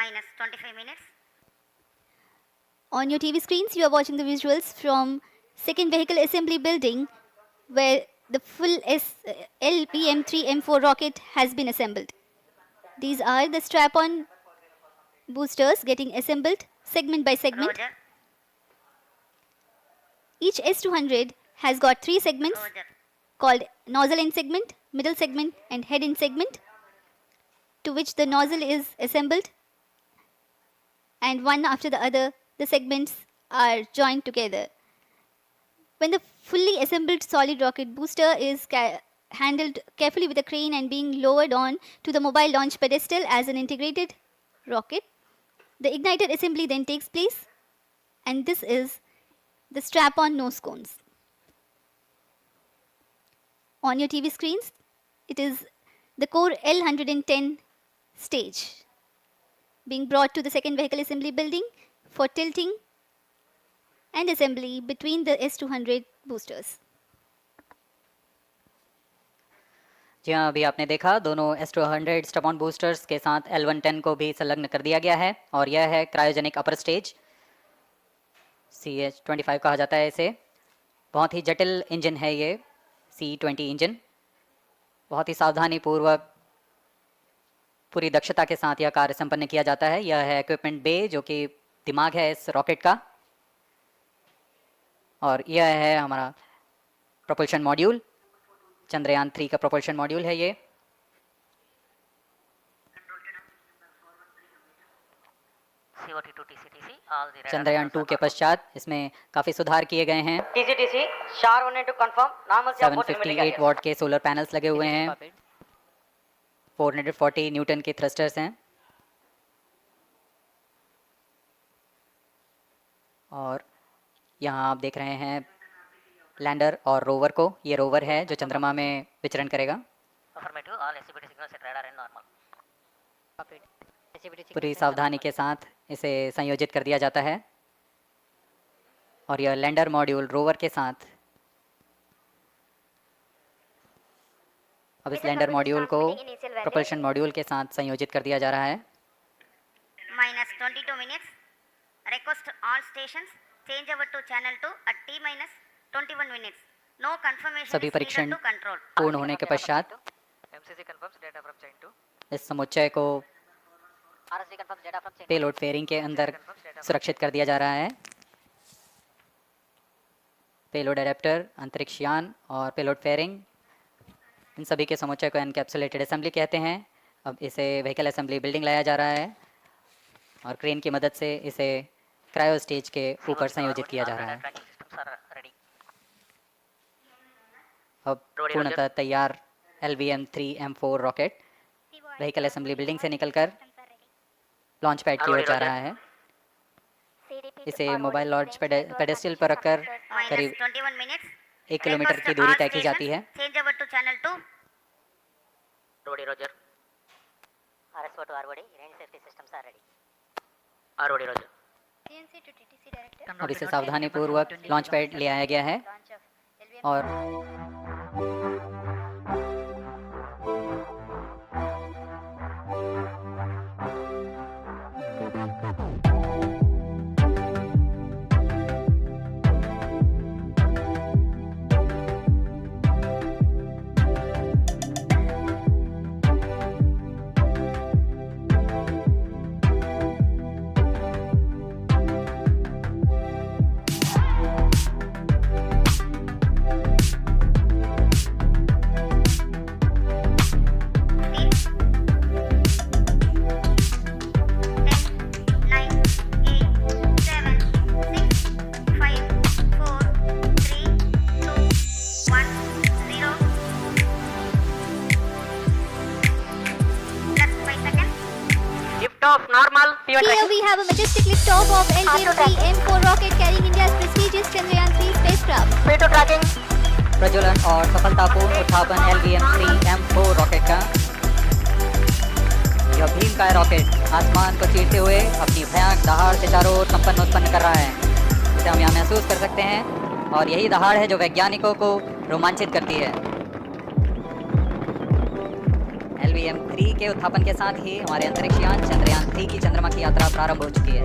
minus 25 minutes. On your TV screens, you are watching the visuals from second vehicle assembly building where the full LPM-3M4 rocket has been assembled. These are the strap-on boosters getting assembled segment by segment. Roger. Each S200 has got 3 segments Roger. called nozzle end segment, middle segment and head end segment, to which the nozzle is assembled, and one after the other the segments are joined together. When the fully assembled solid rocket booster is handled carefully with a crane and being lowered on to the mobile launch pedestal as an integrated rocket, the ignited assembly then takes place, and this is the strap-on nose cones. On your TV screens, it is the core L110 stage being brought to the second vehicle assembly building for tilting and assembly between the S200 boosters. जी हाँ, अभी आपने देखा दोनों S200 stub-on boosters के साथ L110 को भी संलग्न कर दिया गया है और यह है क्रायोजेनिक अपर स्टेज, CH-25 कहा जाता है इसे। बहुत ही जटिल इंजन है ये C-20 इंजन। बहुत ही सावधानी पूर्वक पूरी दक्षता के साथ यह कार्य संपन्न किया जाता है। यह है इक्विपमेंट बे जो कि दिमाग है इस रॉकेट का, और यह है हमारा प्रोपल्शन मॉड्यूल, चंद्रयान 3 का प्रोपल्शन मॉड्यूल है ये। चंद्रयान 2 के पश्चात इसमें काफ़ी सुधार किए गए हैं। 758 वॉट के सोलर पैनल्स लगे हुए हैं, 440 न्यूटन के थ्रस्टर्स हैं, और यहाँ आप देख रहे हैं लैंडर और रोवर को। ये रोवर है जो चंद्रमा में विचरण करेगा। पूरी सावधानी के साथ इसे संयोजित कर दिया जाता है, और यह लैंडर मॉड्यूल रोवर के साथ, अब इस लैंडर मॉड्यूल को प्रोपल्शन मॉड्यूल के साथ संयोजित कर दिया जा रहा है। Minus 22 minutes. Request all stations change over to channel 2 at T minus 21 minutes. No confirmation सभी is परीक्षण needed to control. पूर्ण होने के पश्चात इस समुच्चय को पेलोड फेयरिंग के अंदर सुरक्षित कर दिया जा रहा है। पेलोड एडेप्टर, अंतरिक्ष यान और पेलोड फेयरिंग, इन सभी के समुच्चय को एनकैप्सुलेटेड असेंबली कहते हैं। अब इसे व्हीकल असेंबली बिल्डिंग लाया जा रहा है और क्रेन की मदद से इसे क्रायो स्टेज के ऊपर संयोजित किया जा रहा है। अब पूर्णतः तैयार LVM-3M4 rocket vehicle assembly building से निकलकर लॉन्च पैड की ओर जा रहा है। इसे मोबाइल लॉन्च पेडेस्टल पर रखकर करीब 21 minutes. 1 किलोमीटर की दूरी तय की जाती है। Change over to channel 2. Roger. RSO to ROD, range safety systems are ready. ROD Roger. TNC to TTC director. और इसे सावधानी पूर्वक लॉन्च पैड ले आया गया है और Here we have a majestic liftoff of LVM-3M4 rocket carrying India's prestigious Chandrayaan 3 spacecraft. Veto tracking. प्रज्वलन और सफलतापूर्ण उत्थापन LVM-3M4 रॉकेट का। यह भीमकाय रॉकेट आसमान को चीरते हुए अपनी भयानक दहाड़ से चारों ओर कंपन उत्पन्न कर रहा है। इसे हम यहाँ महसूस कर सकते हैं, और यही दहाड़ है जो वैज्ञानिकों को रोमांचित करती है। LVM-3 के उत्थापन के साथ ही हमारे अंतरिक्ष यान चंद्रयान 3 की चंद्रमा की यात्रा प्रारंभ हो चुकी है।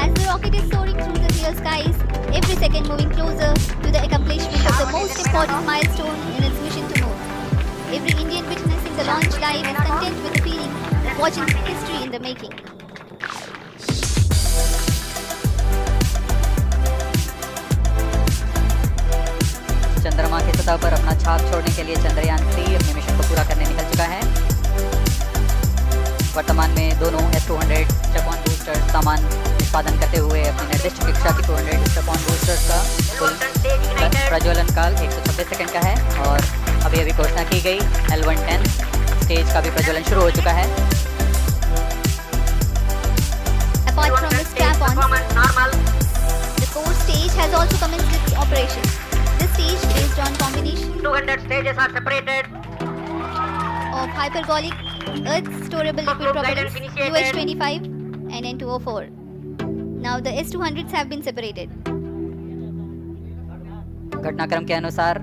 As the rocket is soaring through the clear skies, every second moving closer to the accomplishment of the most important milestone in its mission to moon. Every Indian witnessing the launch live is content with the feeling of watching history in the making. चंद्रमा की सतह पर अपना छाप छोड़ने के लिए चंद्रयान 3 अपने मिशन को पूरा करने निकल चुका है। वर्तमान में दोनों S-200 स्टेप-ऑन बूस्टर सामान निष्पादन करते हुए अपनी निर्दिष्ट कक्षा की 200 स्टेप-ऑन बूस्टर्स का कुल प्रज्वलन काल 126 सेकंड का है और अभी अभी घोषणा की गई L110 स्टेज का भी प्रज्वलन शुरू हो चुका है। Apart from the strap-on, the core stage has also commenced its operation. This stage, based on combination 200 stages are separated. of hypergolic Earth storable liquid Group guidance propellants initiated. UH-25 and N204. Now the S-200s have been separated. घटनाक्रम के अनुसार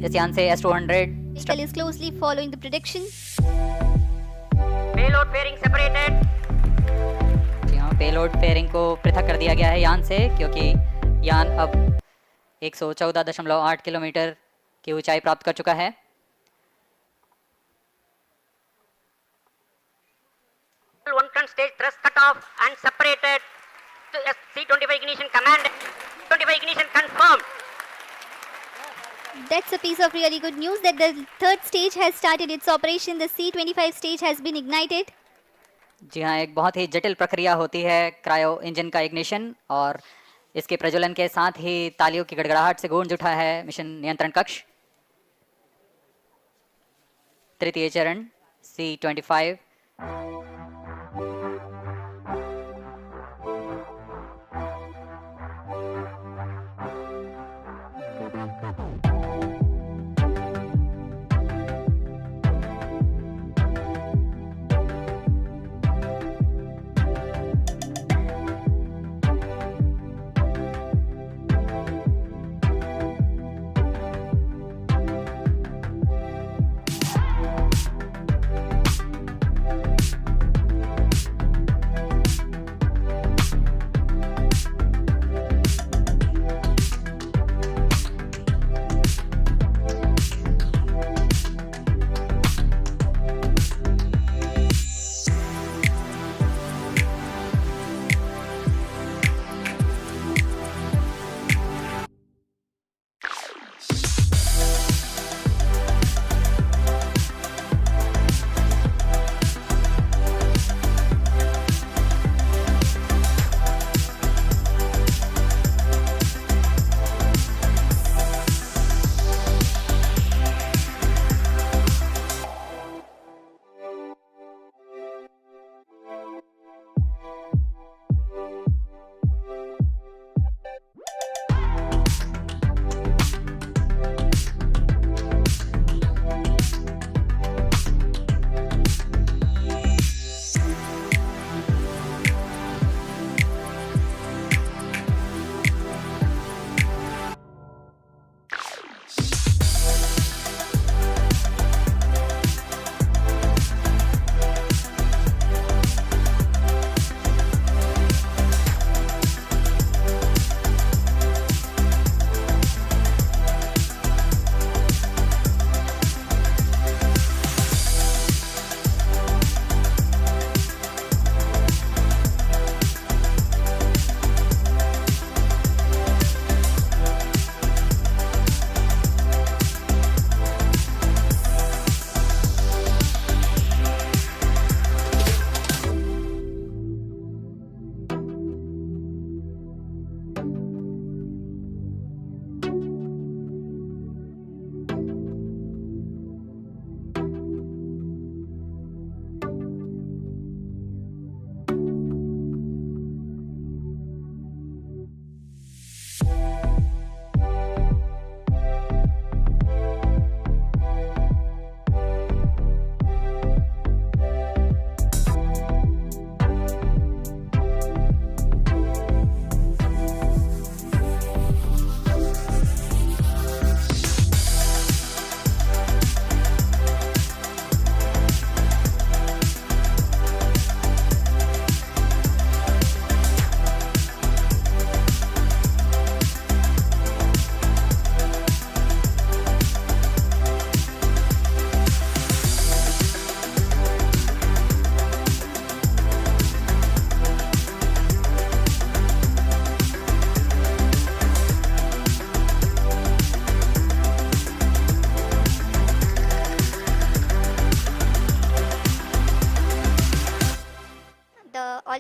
इस यान से S-200 Vehicle is closely following the prediction. Payload fairing separated. Payload fairing को पृथक कर दिया गया है यान से, क्योंकि यान अब 114.8 किलोमीटर की ऊंचाई प्राप्त कर चुका है। L110 stage thrust cut off and separated to C-25 ignition command. 25 ignition confirmed. That's a piece of really good news that the third stage has started its operation. The C-25 stage has been ignited. जी हाँ, एक बहुत ही जटिल प्रक्रिया होती है cryo engine का ignition, और इसके प्रज्वलन के साथ ही तालियों की गड़गड़ाहट से गूंज उठा है मिशन नियंत्रण कक्ष। तृतीय चरण C-25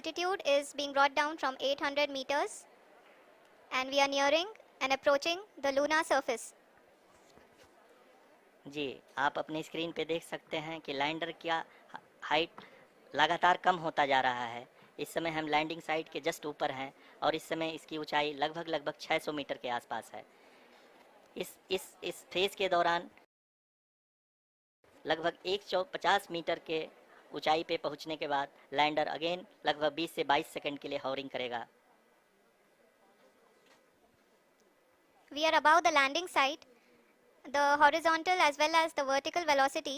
altitude is being brought down from 800 meters and we are nearing and approaching the lunar surface. जी, आप अपनी स्क्रीन पे देख सकते हैं कि लैंडर का हाइट लगातार कम होता जा रहा है। इस समय हम लैंडिंग साइट के जस्ट ऊपर हैं और इस समय इसकी ऊंचाई लगभग 600 मीटर के आसपास है। इस फेज के दौरान लगभग 150 मीटर के ऊंचाई पे पहुंचने के बाद लैंडर अगेन लगभग 20 से 22 सेकंड के लिए हॉवरिंग करेगा। We are above the landing site. The horizontal as well as the vertical velocity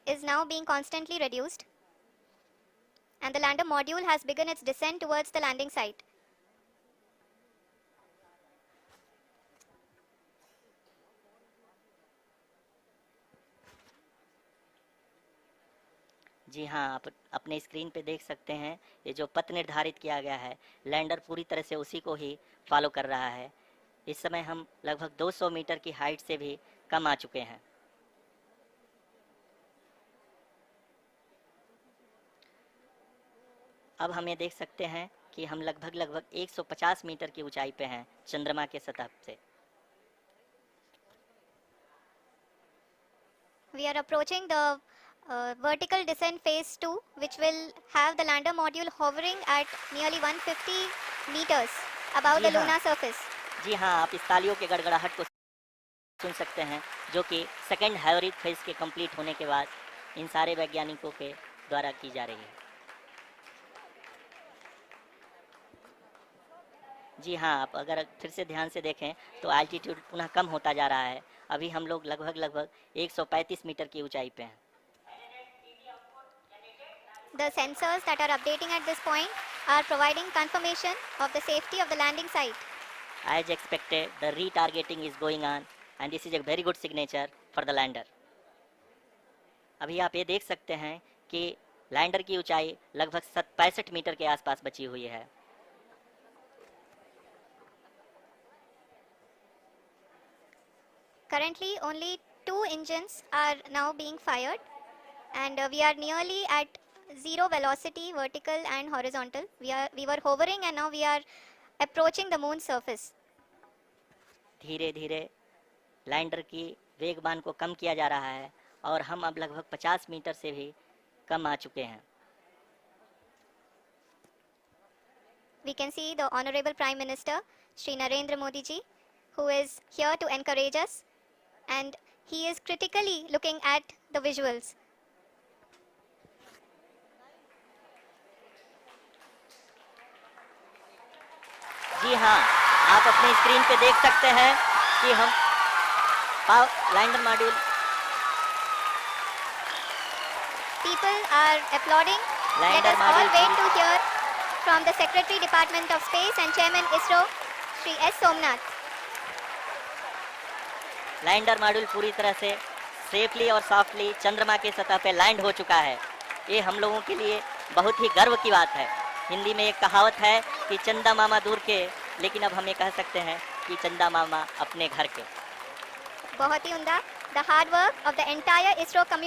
is now being constantly reduced and the lander module has begun its descent towards the landing site. जी हाँ, आप अपने screen पे देख सकते हैं ये जो पथ निर्धारित किया गया है लैंडर पूरी तरह से उसी को ही फॉलो कर रहा है। इस समय हम लगभग 200 मीटर की हाइट से भी कम आ चुके हैं। अब हम ये देख सकते हैं कि हम लगभग 150 मीटर की ऊंचाई पे हैं चंद्रमा के सतह से। We are approaching the vertical descent phase 2 which will have the lander module hovering at nearly 150 meters above the lunar surface. जी हाँ, आप इस तालियों के गड़गड़ाहट को सुन सकते हैं जो कि सेकंड हाइब्रिड फेज के कंप्लीट होने के बाद इन सारे वैज्ञानिकों के द्वारा की जा रही है। जी हाँ, आप अगर फिर से ध्यान से देखें तो एल्टीट्यूड पुनः कम होता जा रहा है। अभी हम लोग लगभग 135 मीटर की ऊंचाई पे हैं। The sensors that are updating at this point are providing confirmation of the safety of the landing site. As expected, the retargeting is going on and this is a very good signature for the lander. अभी आप ये देख सकते हैं कि lander की ऊंचाई लगभग 65 मीटर के आसपास बची हुई है। Currently only 2 engines are now being fired and we are nearly at zero velocity, vertical and horizontal. We were hovering and now we are approaching the moon's surface. धीरे धीरे लैंडर की वेगबान को कम किया जा रहा है और हम अब लगभग 50 मीटर से भी कम आ चुके हैं। We can see the Honorable Prime Minister, Shri Narendra Modi ji, who is here to encourage us and he is critically looking at the visuals. जी हाँ, आप अपनी स्क्रीन पे देख सकते हैं कि हम lander module People are applauding. Let us all wait to hear from the Secretary Department of Space and Chairman ISRO, Shri S. Somnath. Lander module पूरी तरह से सेफली और सॉफ्टली चंद्रमा के सतह पे लैंड हो चुका है। ये हम लोगों के लिए बहुत ही गर्व की बात है। हिंदी में एक कहावत है कि चंदा मामा दूर के, लेकिन अब हम ये कह सकते हैं कि चंदा मामा अपने घर के। बहुत ही उम्दा. The hard work of the entire ISRO community